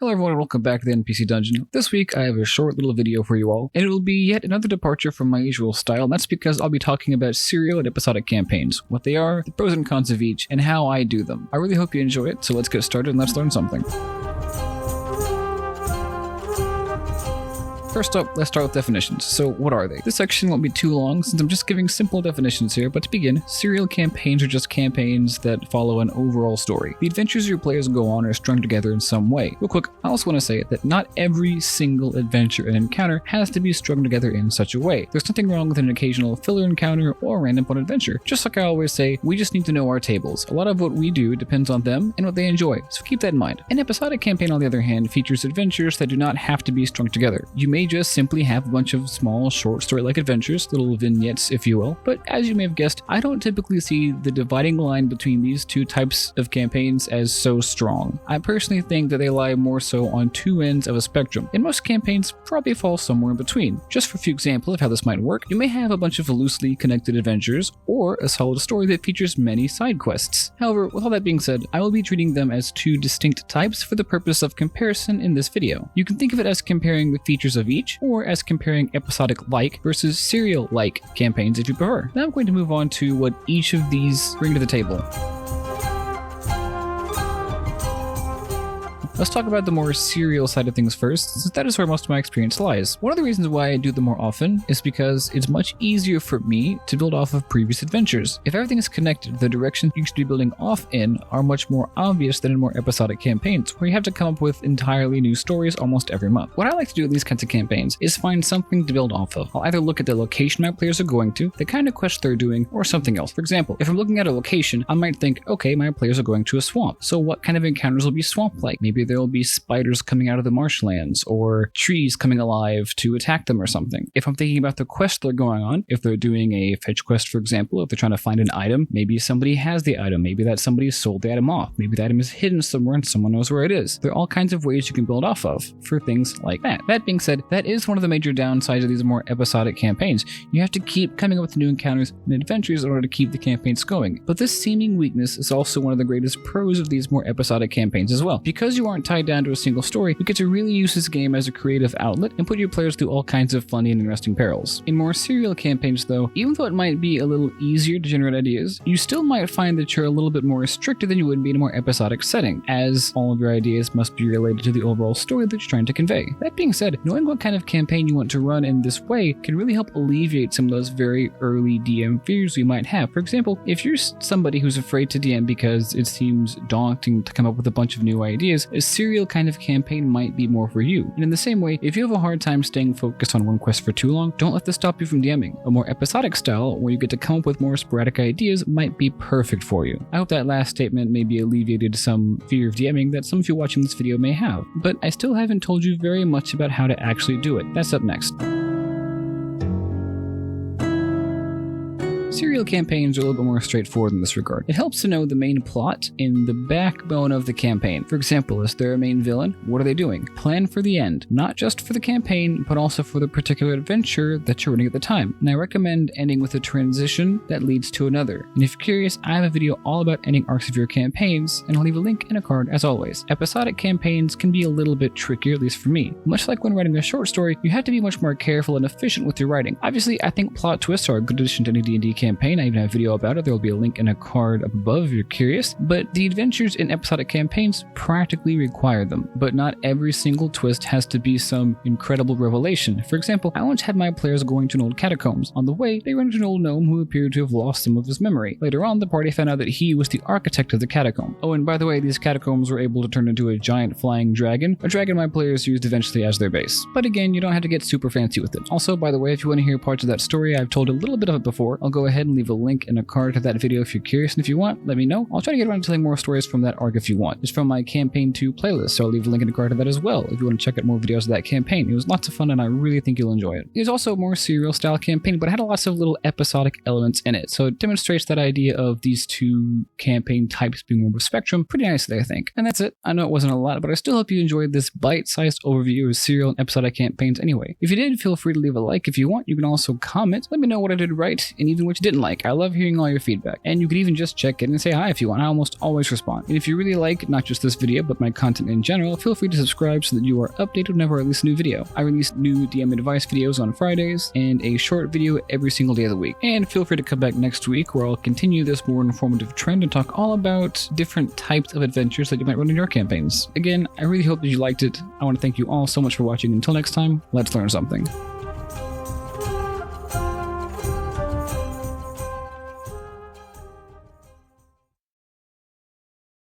Hello everyone and welcome back to the NPC Dungeon. This week I have a short little video for you all, and it will be yet another departure from my usual style, and that's because I'll be talking about serial and episodic campaigns, what they are, the pros and cons of each, and how I do them. I really hope you enjoy it, so let's get started and let's learn something. First up, let's start with definitions. So what are they? This section won't be too long since I'm just giving simple definitions here, but to begin, serial campaigns are just campaigns that follow an overall story. The adventures your players go on are strung together in some way. Real quick, I also want to say that not every single adventure and encounter has to be strung together in such a way. There's nothing wrong with an occasional filler encounter or a random fun adventure. Just like I always say, we just need to know our tables. A lot of what we do depends on them and what they enjoy, so keep that in mind. An episodic campaign, on the other hand, features adventures that do not have to be strung together. You may just simply have a bunch of small short story-like adventures, little vignettes if you will, but as you may have guessed, I don't typically see the dividing line between these two types of campaigns as so strong. I personally think that they lie more so on two ends of a spectrum, and most campaigns probably fall somewhere in between. Just for a few examples of how this might work, you may have a bunch of loosely connected adventures, or a solid story that features many side quests. However, with all that being said, I will be treating them as two distinct types for the purpose of comparison in this video. You can think of it as comparing the features of each, or as comparing episodic-like versus serial-like campaigns if you prefer. Now I'm going to move on to what each of these bring to the table. Let's talk about the more serial side of things first, since that is where most of my experience lies. One of the reasons why I do them more often is because it's much easier for me to build off of previous adventures. If everything is connected, the directions you should be building off in are much more obvious than in more episodic campaigns, where you have to come up with entirely new stories almost every month. What I like to do in these kinds of campaigns is find something to build off of. I'll either look at the location my players are going to, the kind of quest they're doing, or something else. For example, if I'm looking at a location, I might think, okay, my players are going to a swamp, so what kind of encounters will be swamp-like? Maybe there'll be spiders coming out of the marshlands or trees coming alive to attack them or something. If I'm thinking about the quest they're going on, if they're doing a fetch quest, for example, if they're trying to find an item, maybe somebody has the item, maybe that somebody sold the item off, maybe the item is hidden somewhere and someone knows where it is. There are all kinds of ways you can build off of for things like that. That being said, that is one of the major downsides of these more episodic campaigns. You have to keep coming up with new encounters and adventures in order to keep the campaigns going. But this seeming weakness is also one of the greatest pros of these more episodic campaigns as well. Because you aren't tied down to a single story, you get to really use this game as a creative outlet and put your players through all kinds of funny and interesting perils. In more serial campaigns though, even though it might be a little easier to generate ideas, you still might find that you're a little bit more restricted than you would be in a more episodic setting, as all of your ideas must be related to the overall story that you're trying to convey. That being said, knowing what kind of campaign you want to run in this way can really help alleviate some of those very early DM fears you might have. For example, if you're somebody who's afraid to DM because it seems daunting to come up with a bunch of new ideas, a serial kind of campaign might be more for you. And in the same way, if you have a hard time staying focused on one quest for too long, don't let this stop you from DMing. A more episodic style, where you get to come up with more sporadic ideas, might be perfect for you. I hope that last statement maybe alleviated some fear of DMing that some of you watching this video may have, but I still haven't told you very much about how to actually do it. That's up next. Serial campaigns are a little bit more straightforward in this regard. It helps to know the main plot in the backbone of the campaign. For example, is there a main villain? What are they doing? Plan for the end, not just for the campaign, but also for the particular adventure that you're running at the time. And I recommend ending with a transition that leads to another. And if you're curious, I have a video all about ending arcs of your campaigns, and I'll leave a link in a card as always. Episodic campaigns can be a little bit trickier, at least for me. Much like when writing a short story, you have to be much more careful and efficient with your writing. Obviously, I think plot twists are a good addition to any D&D campaign. I even have a video about it. There will be a link in a card up above if you're curious. But the adventures in episodic campaigns practically require them. But not every single twist has to be some incredible revelation. For example, I once had my players going to an old catacombs. On the way, they ran into an old gnome who appeared to have lost some of his memory. Later on, the party found out that he was the architect of the catacomb. Oh, and by the way, these catacombs were able to turn into a giant flying dragon, a dragon my players used eventually as their base. But again, you don't have to get super fancy with it. Also, by the way, if you want to hear parts of that story, I've told a little bit of it before. I'll go ahead and leave a link in a card to that video if you're curious, and if you want, let me know. I'll try to get around to telling more stories from that arc if you want. It's from my Campaign 2 playlist, so I'll leave a link in a card to that as well if you want to check out more videos of that campaign. It was lots of fun and I really think you'll enjoy it. It was also a more serial style campaign, but it had lots of little episodic elements in it, so it demonstrates that idea of these two campaign types being more of a spectrum pretty nicely, I think. And that's it. I know it wasn't a lot, but I still hope you enjoyed this bite-sized overview of serial and episodic campaigns anyway. If you did, feel free to leave a like if you want. You can also comment. Let me know what I did right and even what you didn't like. I love hearing all your feedback. And you could even just check in and say hi if you want. I almost always respond. And if you really like not just this video, but my content in general, feel free to subscribe so that you are updated whenever I release a new video. I release new DM advice videos on Fridays and a short video every single day of the week. And feel free to come back next week where I'll continue this more informative trend and talk all about different types of adventures that you might run in your campaigns. Again, I really hope that you liked it. I want to thank you all so much for watching. Until next time, let's learn something.